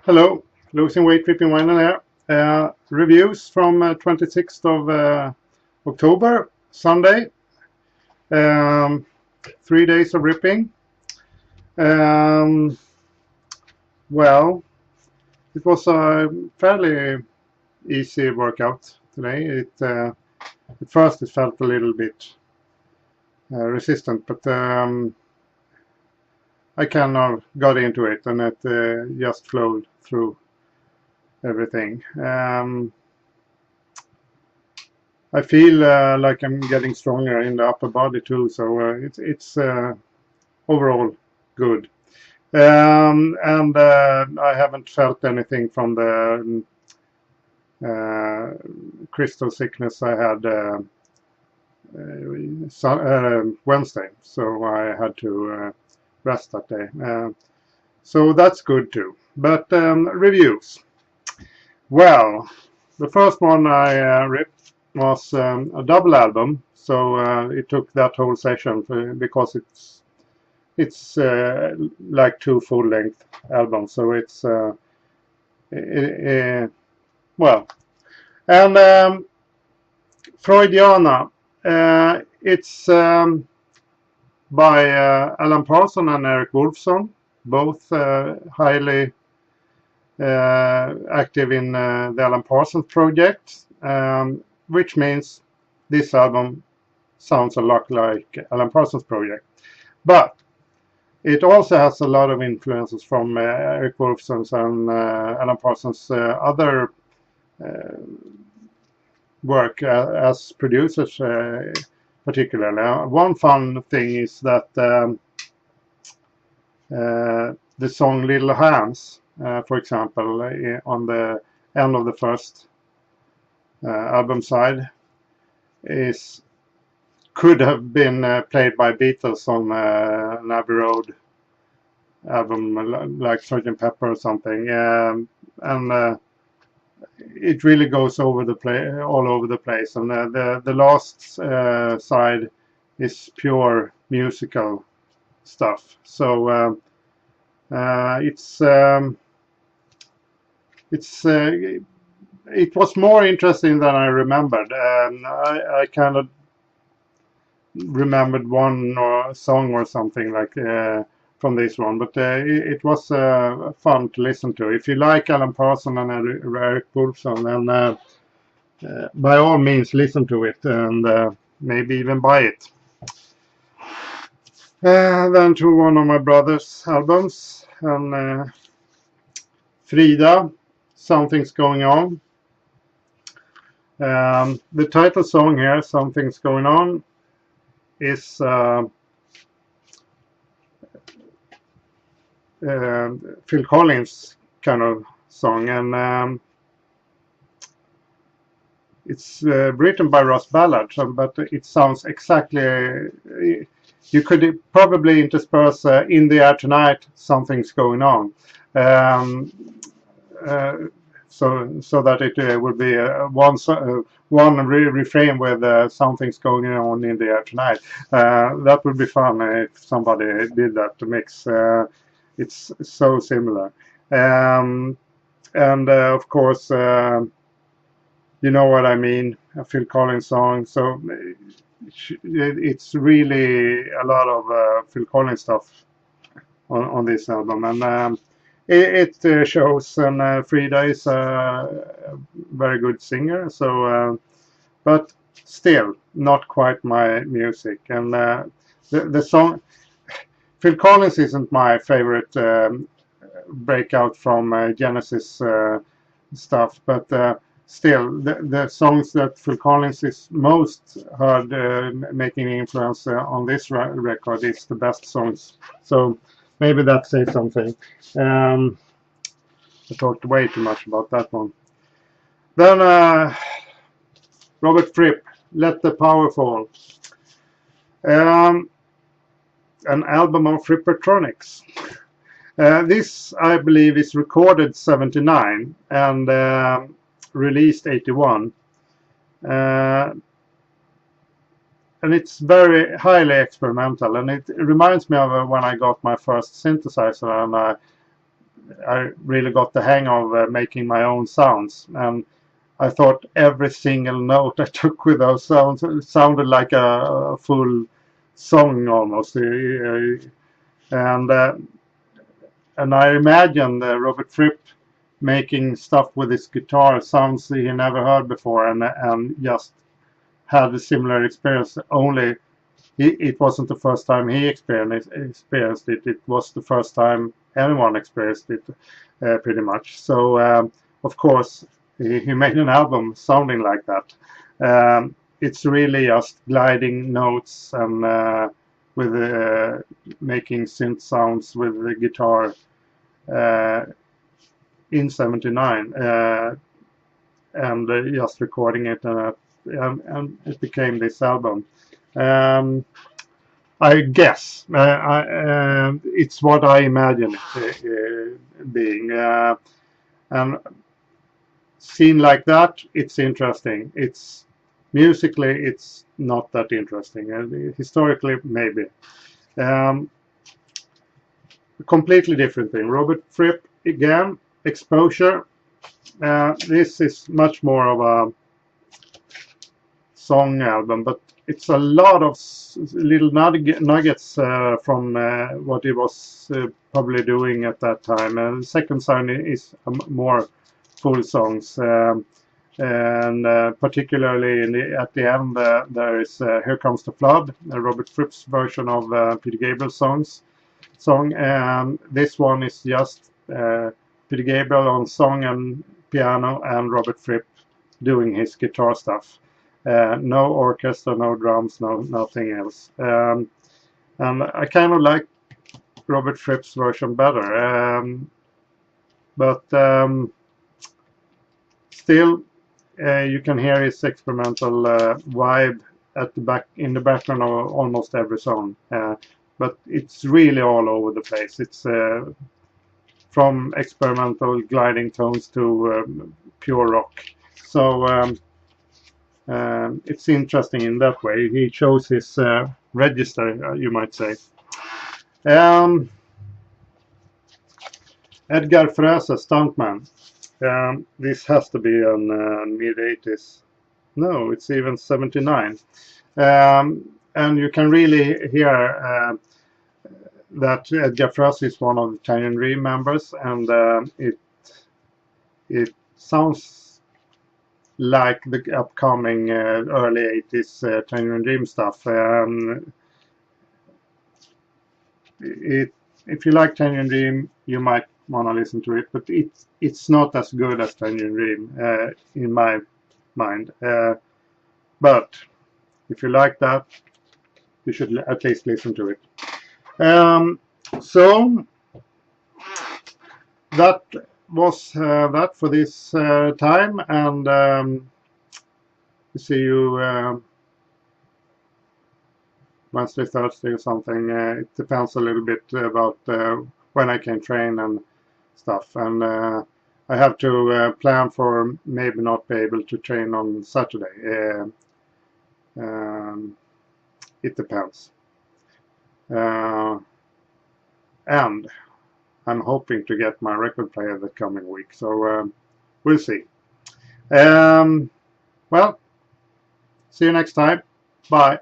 Hello, losing weight, tripping wine and air. Reviews from 26th of October, Sunday. Um, 3 days of ripping. Um, well, it was a fairly easy workout today. At first it felt a little bit resistant, but I kind of got into it and it just flowed through everything. I feel like I'm getting stronger in the upper body too, so it's overall good. And I haven't felt anything from the crystal sickness I had Wednesday, so I had to rest that day. So that's good too. But reviews. Well, the first one I ripped was a double album, so it took that whole session because it's like two full-length albums, so it's well. And Freudiana, it's by Alan Parsons and Eric Wolfson, both highly active in the Alan Parsons project, which means this album sounds a lot like Alan Parsons project. But it also has a lot of influences from Eric Wolfson's and Alan Parsons' other work as producers, particularly. One fun thing is that the song Little Hands, for example, on the end of the first album side, could have been played by Beatles on an Abbey Road album like Sgt. Pepper or something, and it really goes all over the place. And the last side is pure musical stuff. So it was more interesting than I remembered. I kind of remembered one song or something like from this one, but it was fun to listen to. If you like Alan Parsons and Eric Wolfson, then by all means listen to it and maybe even buy it. Then to one of my brother's albums, and Frida, Something's Going On. The title song here, Something's Going On, is Phil Collins kind of song, and it's written by Ross Ballard, but it sounds exactly. You could probably intersperse "In the Air Tonight," Something's Going On, so that it would be one refrain with Something's Going On in the Air Tonight. That would be fun if somebody did that to mix. It's so similar, and of course, you know what I mean, a Phil Collins song. So it's really a lot of Phil Collins stuff on this album, and it shows. And Frida is a very good singer, so but still not quite my music. And the song, Phil Collins isn't my favorite breakout from Genesis stuff, but still, the songs that Phil Collins is most heard making influence on this record is the best songs. So maybe that says something. I talked way too much about that one. Then Robert Fripp, Let the Power Fall. An album of Frippertronics. This, I believe, is recorded 79 and released 81. And it's very highly experimental, and it reminds me of when I got my first synthesizer, and I really got the hang of making my own sounds, and I thought every single note I took with those sounds sounded like a full song almost. And I imagined Robert Fripp making stuff with his guitar, sounds he never heard before, and just had a similar experience. Only it wasn't the first time he experienced it. It was the first time anyone experienced it, pretty much. So of course he made an album sounding like that. It's really just gliding notes and with making synth sounds with the guitar in '79, and just recording it, and it became this album. I guess it's what I imagine it being, and seen like that, it's interesting. It's musically, it's not that interesting. Historically, maybe. A completely different thing. Robert Fripp again, Exposure. This is much more of a song album, but it's a lot of little nuggets from what he was probably doing at that time. And the second side is more full songs, and particularly at the end there is Here Comes the Flood, Robert Fripp's version of Peter Gabriel's song, and this one is just Peter Gabriel on song and piano and Robert Fripp doing his guitar stuff. No orchestra, no drums, nothing else. And I kind of like Robert Fripp's version better, but still you can hear his experimental vibe at in the background of almost every song. But it's really all over the place. It's from experimental gliding tones to pure rock. So it's interesting in that way. He chose his register, you might say. Edgar Froese, stuntman. This has to be in mid-80s. No, it's even 79. And you can really hear that Edgar Froese is one of the Tangerine Dream members, and it sounds like the upcoming early 80s Tangerine Dream stuff. If you like Tangerine Dream, you might want to listen to it, but it's not as good as Tangerine Dream in my mind. But if you like that, you should at least listen to it. So that was that for this time, and see you Wednesday, Thursday or something. It depends a little bit about when I can train and stuff, and I have to plan for maybe not be able to train on Saturday. It depends. And I'm hoping to get my record player the coming week, so we'll see. Well, see you next time. Bye.